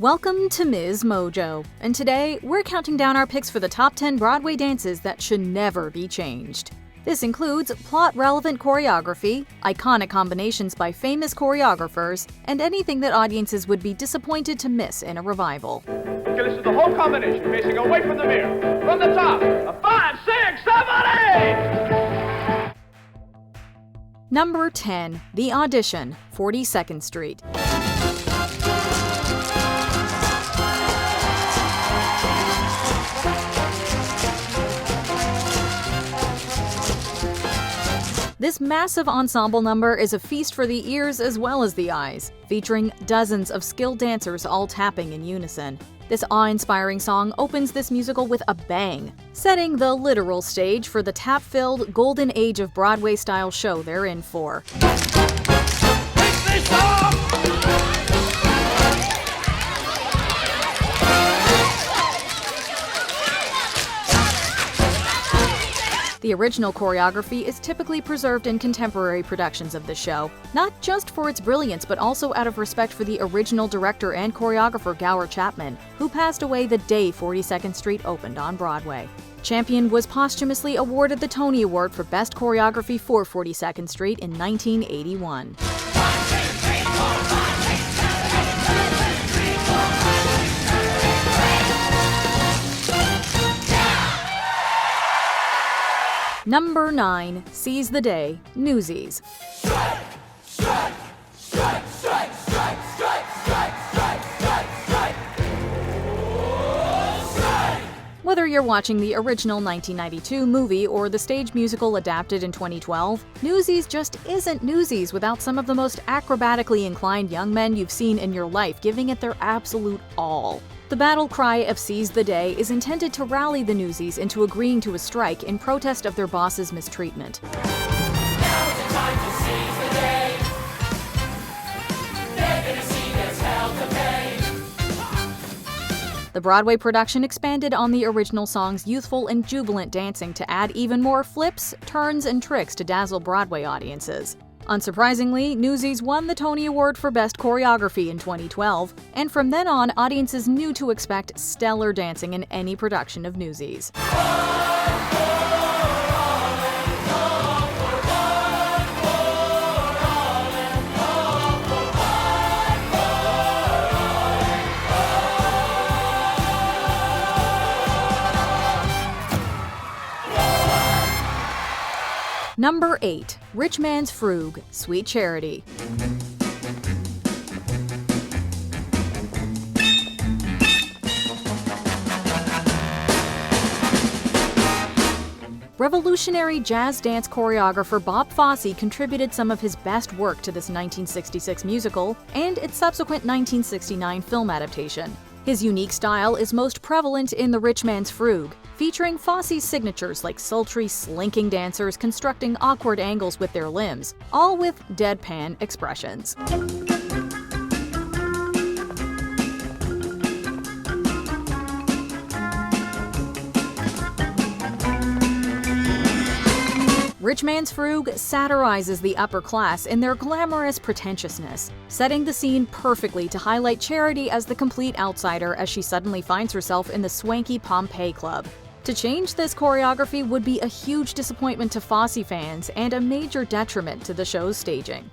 Welcome to MsMojo, and today we're counting down our picks for the top 10 Broadway dances that should never be changed. This includes plot-relevant choreography, iconic combinations by famous choreographers, and anything that audiences would be disappointed to miss in a revival. Okay, listen to the whole combination, facing away from the mirror. From the top, a 5, 6, 7, 8! Number 10. The Audition, 42nd Street. This massive ensemble number is a feast for the ears as well as the eyes, featuring dozens of skilled dancers all tapping in unison. This awe-inspiring song opens this musical with a bang, setting the literal stage for the tap-filled golden age of Broadway-style show they're in for. The original choreography is typically preserved in contemporary productions of the show, not just for its brilliance but also out of respect for the original director and choreographer Gower Chapman, who passed away the day 42nd Street opened on Broadway. Champion was posthumously awarded the Tony Award for Best Choreography for 42nd Street in 1981. Number 9. Seize the Day, Newsies. Strike, strike, strike, strike, strike, strike, strike, strike, strike, strike. Strike. Whether you're watching the original 1992 movie or the stage musical adapted in 2012, Newsies just isn't Newsies without some of the most acrobatically inclined young men you've seen in your life giving it their absolute all. The battle cry of Seize the Day is intended to rally the Newsies into agreeing to a strike in protest of their boss's mistreatment. Now's the time to seize the day. They're gonna see there's hell to pay. The Broadway production expanded on the original song's youthful and jubilant dancing to add even more flips, turns, and tricks to dazzle Broadway audiences. Unsurprisingly, Newsies won the Tony Award for Best Choreography in 2012, and from then on, audiences knew to expect stellar dancing in any production of Newsies. Number 8. Rich Man's Frug, Sweet Charity. Revolutionary jazz dance choreographer Bob Fosse contributed some of his best work to this 1966 musical and its subsequent 1969 film adaptation. His unique style is most prevalent in The Rich Man's Frug, featuring Fosse's signatures like sultry, slinking dancers constructing awkward angles with their limbs, all with deadpan expressions. Rich Man's Frug satirizes the upper class in their glamorous pretentiousness, setting the scene perfectly to highlight Charity as the complete outsider as she suddenly finds herself in the swanky Pompeii Club. To change this choreography would be a huge disappointment to Fosse fans and a major detriment to the show's staging.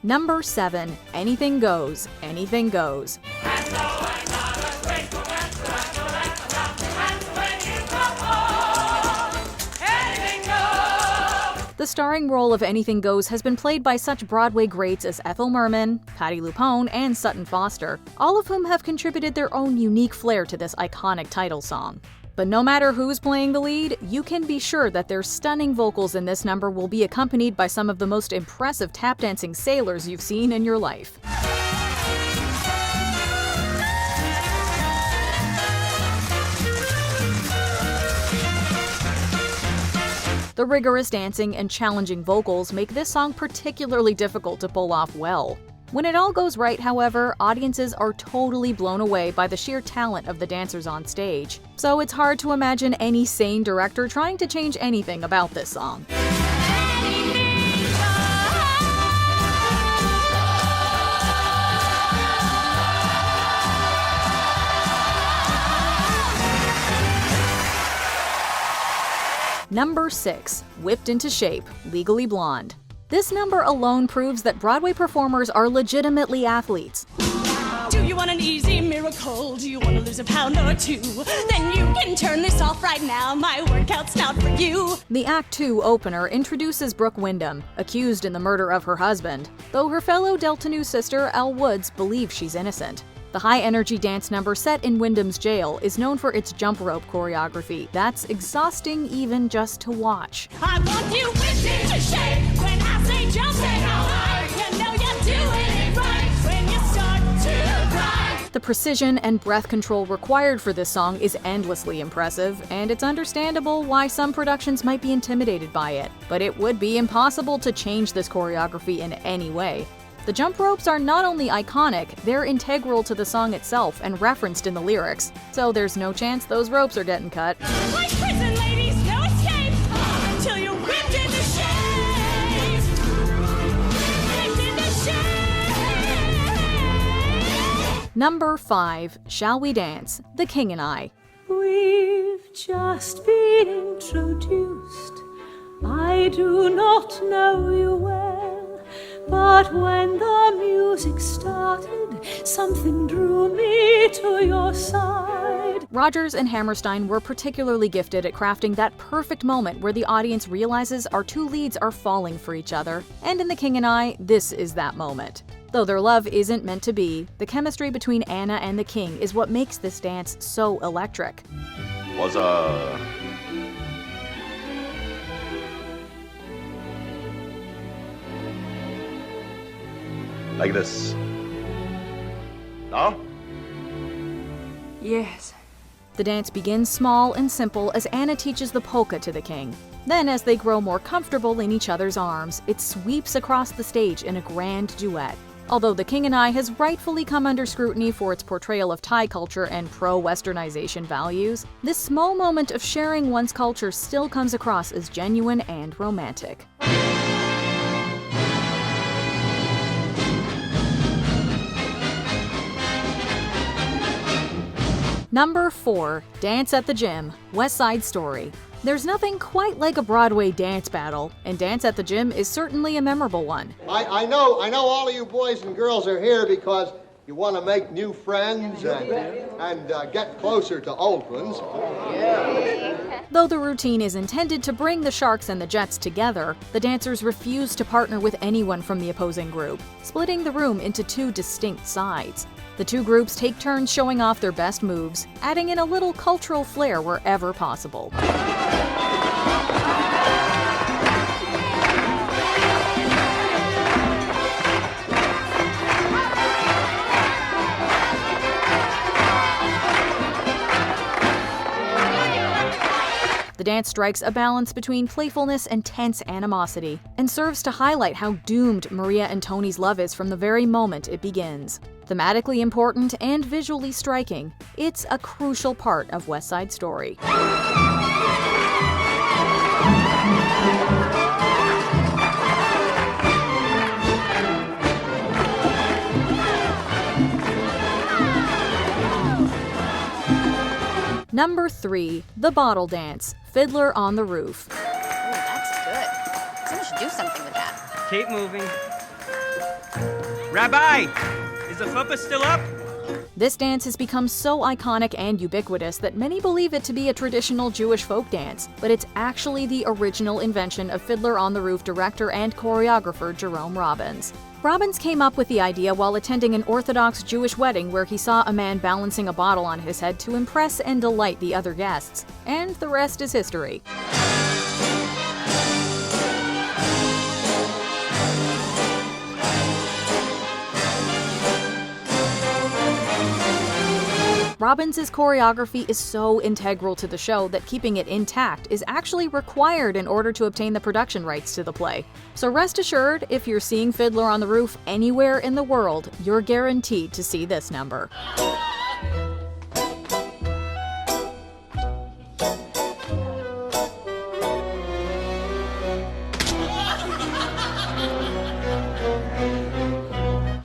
Number 7. Anything Goes, Anything Goes. The starring role of Anything Goes has been played by such Broadway greats as Ethel Merman, Patti LuPone, and Sutton Foster, all of whom have contributed their own unique flair to this iconic title song. But no matter who's playing the lead, you can be sure that their stunning vocals in this number will be accompanied by some of the most impressive tap dancing sailors you've seen in your life. The rigorous dancing and challenging vocals make this song particularly difficult to pull off well. When it all goes right, however, audiences are totally blown away by the sheer talent of the dancers on stage. So it's hard to imagine any sane director trying to change anything about this song. Number 6. Whipped into Shape, Legally Blonde. This number alone proves that Broadway performers are legitimately athletes. Do you want an easy miracle? Do you want to lose a pound or two? Then you can turn this off right now. My workout's not for you. The Act 2 opener introduces Brooke Wyndham, accused in the murder of her husband, though her fellow Delta News sister, Elle Woods, believes she's innocent. The high-energy dance number set in Wyndham's jail is known for its jump rope choreography that's exhausting even just to watch. I want you whipped into shape. When I say jump, say how high. You know you're doing it right when you start to grind. The precision and breath control required for this song is endlessly impressive, and it's understandable why some productions might be intimidated by it. But it would be impossible to change this choreography in any way. The jump ropes are not only iconic, they're integral to the song itself and referenced in the lyrics, so there's no chance those ropes are getting cut. Like prison ladies, no escape until you're whipped into shape. Whipped into shape. Number 5. Shall We Dance? The King and I. We've just been introduced. I do not know you well, but when the music started, something drew me to your side. Rodgers and Hammerstein were particularly gifted at crafting that perfect moment where the audience realizes our two leads are falling for each other. And in The King and I, this is that moment. Though their love isn't meant to be, the chemistry between Anna and the King is what makes this dance so electric. Like this. Now? Yes. The dance begins small and simple as Anna teaches the polka to the King. Then, as they grow more comfortable in each other's arms, it sweeps across the stage in a grand duet. Although The King and I has rightfully come under scrutiny for its portrayal of Thai culture and pro-Westernization values, this small moment of sharing one's culture still comes across as genuine and romantic. Number 4. Dance at the Gym, West Side Story. There's nothing quite like a Broadway dance battle, and Dance at the Gym is certainly a memorable one. I know all of you boys and girls are here because you want to make new friends and get closer to old ones. Though the routine is intended to bring the Sharks and the Jets together, the dancers refuse to partner with anyone from the opposing group, splitting the room into two distinct sides. The two groups take turns showing off their best moves, adding in a little cultural flair wherever possible. The dance strikes a balance between playfulness and tense animosity, and serves to highlight how doomed Maria and Tony's love is from the very moment it begins. Thematically important and visually striking, it's a crucial part of West Side Story. Number 3. The Bottle Dance, Fiddler on the Roof. Ooh, that's good. Someone should do something with that. Keep moving. Rabbi, is the chuppah still up? This dance has become so iconic and ubiquitous that many believe it to be a traditional Jewish folk dance, but it's actually the original invention of Fiddler on the Roof director and choreographer Jerome Robbins. Robbins came up with the idea while attending an Orthodox Jewish wedding where he saw a man balancing a bottle on his head to impress and delight the other guests. And the rest is history. Robbins' choreography is so integral to the show that keeping it intact is actually required in order to obtain the production rights to the play. So rest assured, if you're seeing Fiddler on the Roof anywhere in the world, you're guaranteed to see this number.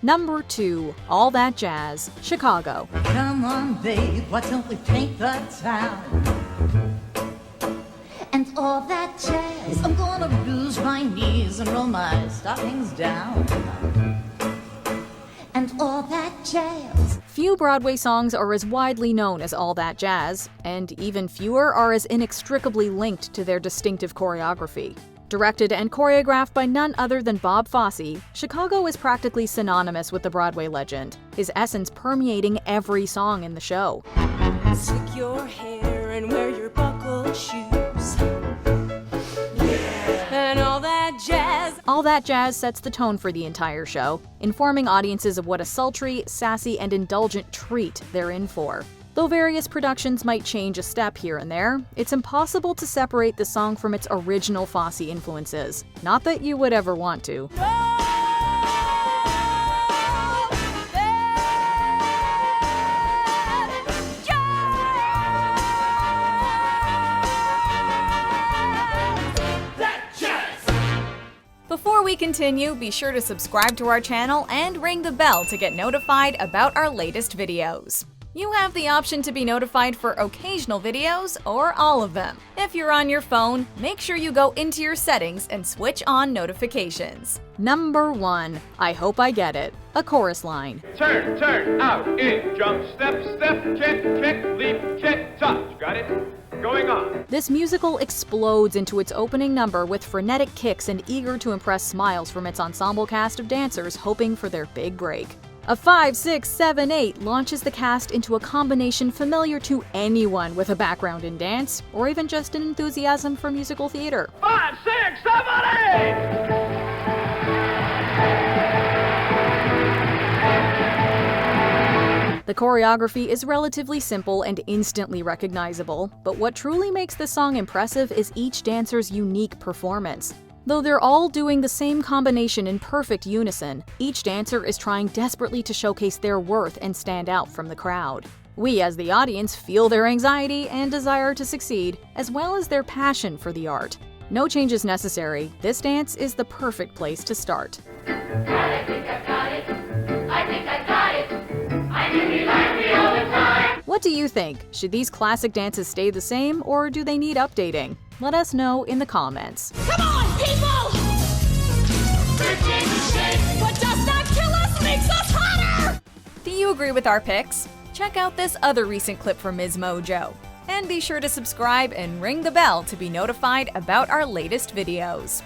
Number 2, All That Jazz, Chicago. Come on, babe, why don't we paint the town? And all that jazz, I'm gonna bruise my knees and roll my stockings down. And all that jazz. Few Broadway songs are as widely known as All That Jazz, and even fewer are as inextricably linked to their distinctive choreography. Directed and choreographed by none other than Bob Fosse, Chicago is practically synonymous with the Broadway legend, his essence permeating every song in the show. Slick your hair and wear your buckled shoes. And all that jazz. All That Jazz sets the tone for the entire show, informing audiences of what a sultry, sassy, and indulgent treat they're in for. Though various productions might change a step here and there, it's impossible to separate the song from its original Fosse influences. Not that you would ever want to. Before we continue, be sure to subscribe to our channel and ring the bell to get notified about our latest videos. You have the option to be notified for occasional videos or all of them. If you're on your phone, make sure you go into your settings and switch on notifications. Number 1, I Hope I Get It, a chorus line. Turn, turn, out, in, jump, step, step, kick, kick, leap, kick, touch. Got it? Going on. This musical explodes into its opening number with frenetic kicks and eager to impress smiles from its ensemble cast of dancers hoping for their big break. A 5, 6, 7, 8 launches the cast into a combination familiar to anyone with a background in dance, or even just an enthusiasm for musical theater. 5, 6, 7, 8! The choreography is relatively simple and instantly recognizable, but what truly makes this song impressive is each dancer's unique performance. Though they're all doing the same combination in perfect unison, each dancer is trying desperately to showcase their worth and stand out from the crowd. We, as the audience, feel their anxiety and desire to succeed, as well as their passion for the art. No changes necessary. This dance is the perfect place to start. I think I've got it. I think I got it. I think you like me all the time. What do you think? Should these classic dances stay the same, or do they need updating? Let us know in the comments. Come on, people! What does not kill us makes us hotter! Do you agree with our picks? Check out this other recent clip from MsMojo. And be sure to subscribe and ring the bell to be notified about our latest videos.